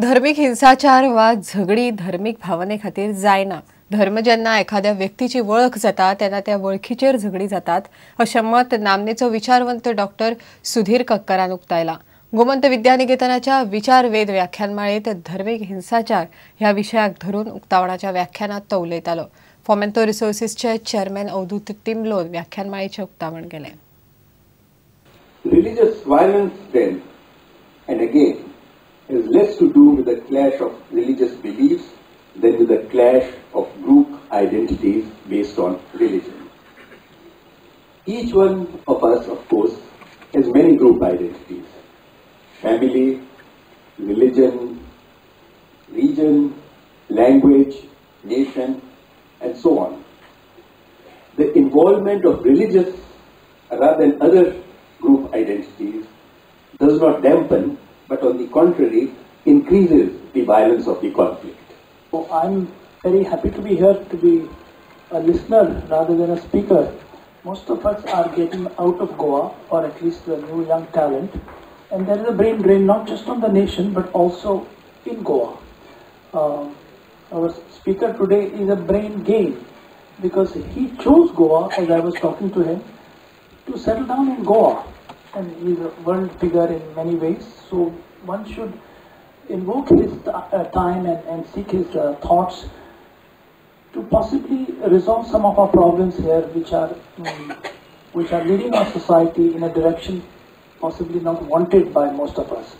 धार्मिक हिंसाचार वा झगडी धार्मिक भावने खातीर जायना। धर्म जेन्ना एखाद्या व्यक्तीची वळख जाता तेन्ना त्या वळखीचेर झगडी जातात अशें मत नामनेचो विचारवंत डॉक्टर सुधीर कक्करान उक्तायला। गोमंत विद्यानिकेतनाच्या विचार वेद व्याख्यानमाळेत धार्मिक हिंसाचार ह्या विशयाक धरून उक्तावणाच्या व्याख्यानात तो उलयतालो। फॉमेंतो रिसोर्सिसचे चेअरमॅन अवधूत टिमलोन व्याख्यानमाळेचें उक्तावण केलें। Religious violence then and again has less to do with the clash of religious beliefs than with the clash of group identities based on religion. Each one of us, of course, has many group identities: family, religion, region, language, nation, and so on. The involvement of religious rather than other group identities does not dampen, but on the contrary, increases the violence of the conflict. So I'm very happy to be here, to be a listener rather than a speaker. Most of us are getting out of Goa, or at least the new young talent, and there is a brain drain not just on the nation but also in Goa. Our speaker today is a brain gain because he chose Goa, as I was talking to him, to settle down in Goa, and he is a world figure in many ways. So one should invoke his time and seek his thoughts to possibly resolve some of our problems here, which are leading our society in a direction possibly not wanted by most of us.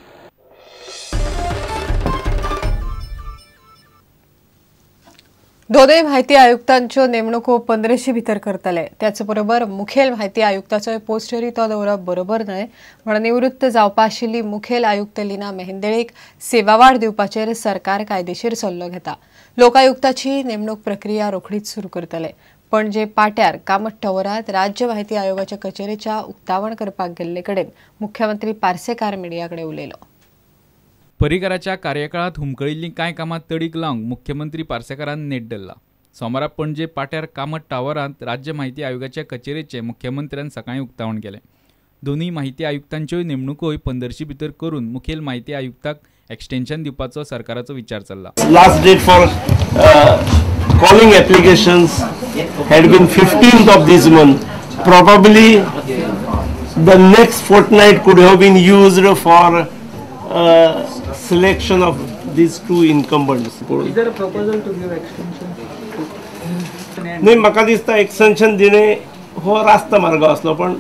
दोनय म्हायती आयुक्तांच्यो नेमणुको 15शी भितर करतले। त्याच बरोबर मुखेल म्हायती आयुक्ताचो पोस्टरी तो दवरप बरोबर न्हय म्हणून निवृत्त जावपा आशिल्ली मुखेल आयुक्त लीना मेहेंदळीक सेवावाड दिवपाचेर सरकार कायदेशीर सल्लो घेता। लोकायुक्ताची नेमणूक प्रक्रिया रोखडीच सुरू करतले। पणजे पाट्यार कामत टॉवरांत राज्य म्हायती आयोगाच्या कचेरेच्या उक्तावण करपाक गेल्ले कडेन मुख्यमंत्री पार्सेकार मिडियाकडे उलयलो। पर्रीकाराच्या कार्यकाळात हुमकळिल्लीं कांय कामां तडीक लावंक मुख्यमंत्री पार्सेकारान नेट धरला। सोमारा पणजे पाट्यार कामत टावरांत राज्य म्हायती आयोगाच्या कचेरेचें मुख्यमंत्र्यान सकाळीं उक्तावण केलें। दोनूय म्हायती आयुक्तांच्योय नेमणुकोय 15शी भितर करून मुखेल म्हायती आयुक्ताक एक्सटेन्शन दिवपाचो सरकाराचो विचार चल्ला। Last date for calling applications had been 15th of this month. Probably the next fortnight could have been used for selection of these two incumbents. Is there a proposal to give extension? नाही, म्हाका दिसता extension दिणे हो रास्त मार्ग असलो, पण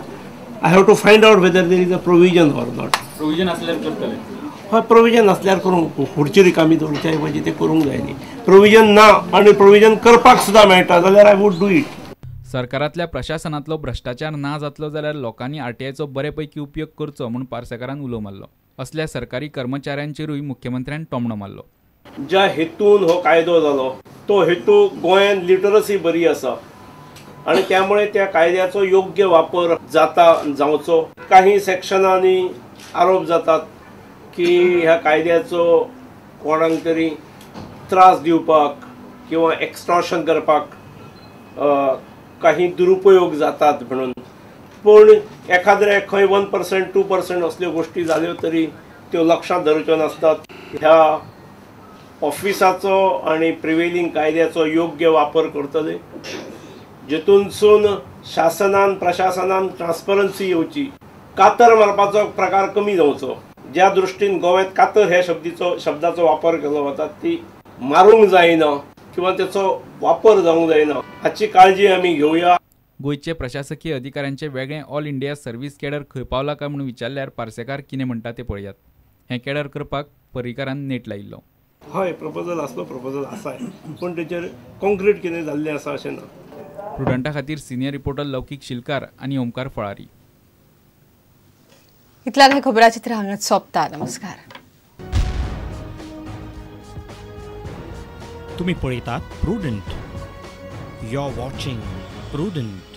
I have to find out whether there is a provision or not. Provision असल्यार करतले. हय, प्रोविजन असल्यार करूंक, खुर्ची रिकामी दवरच्या ऐवजी ते करूंक जाय न्ही. प्रोविजन ना आनी प्रोविजन करपाक सुद्दां मेळटा जाल्यार आय वूड डू इट. सरकारांतल्या प्रशासनातलो भ्रष्टाचार ना जातलो जाल्यार लोकांनी आरटीआयचो बरेपैकी उपयोग करचो म्हूण पार्सेकारान उलो मारलो। असल्या सरकारी कर्मचाऱ्यांचेरूय मुख्यमंत्र्यान टोमणो मारलो। ज्या हेतून हो कायदो जालो तो हेतू गोंयांत लिटरसी बरी आसा आणि त्यामुळे त्या कायद्याचो योग्य वापर जाता जावचो। काही सेक्शनांनी आरोप जातात की ह्या कायद्याचो कोणाक तरी त्रास दिवपाक किंवा एक्सटॉर्शन करपाक काही दुरुपयोग जातात म्हणून, पण एखाद्रे खंय 1% 2% असल्यो गोष्टी जाल्यो तरी त्यो लक्षांत धरच्यो नासतात। ह्या ऑफिसाचो आणि प्रिवेलिंग कायद्याचो योग्य वापर करतले, जेतूनसून शासनान प्रशासनान ट्रान्सपरन्सी येवची, कातर मारपाचो प्रकार कमी जावचो। ज्या दृश्टीन गोव्यात कातर ह्या शब्दाचो वापर केलो वता ती मारूंक जायना किंवा त्याचो वापर जावंक जायना हाची काळजी आमी घेवया। गोयचे प्रशासकीय अधिकाऱ्यांचे वेगळे ऑल इंडिया सर्व्हिस कॅडर खंय पावला काय म्हणून विचारल्यार पार्सेकार कितें म्हणटा ते पळयात। हे कॅडर करपाक पर्रीकारान नेट लायिल्लो। हय, प्रपोजल आसा, पण तेचेर कॉन्क्रीट कितें जाल्लें आसा अशें ना। प्रुडंटा खातीर सिनियर रिपोर्टर लौकीक शिलकार आनी ओमकार फळारी। इतल्यान हे खबराचित्र हांगाच सोंपता। नमस्कार। तुम्ही पळयतात Prudent. You are watching prudent.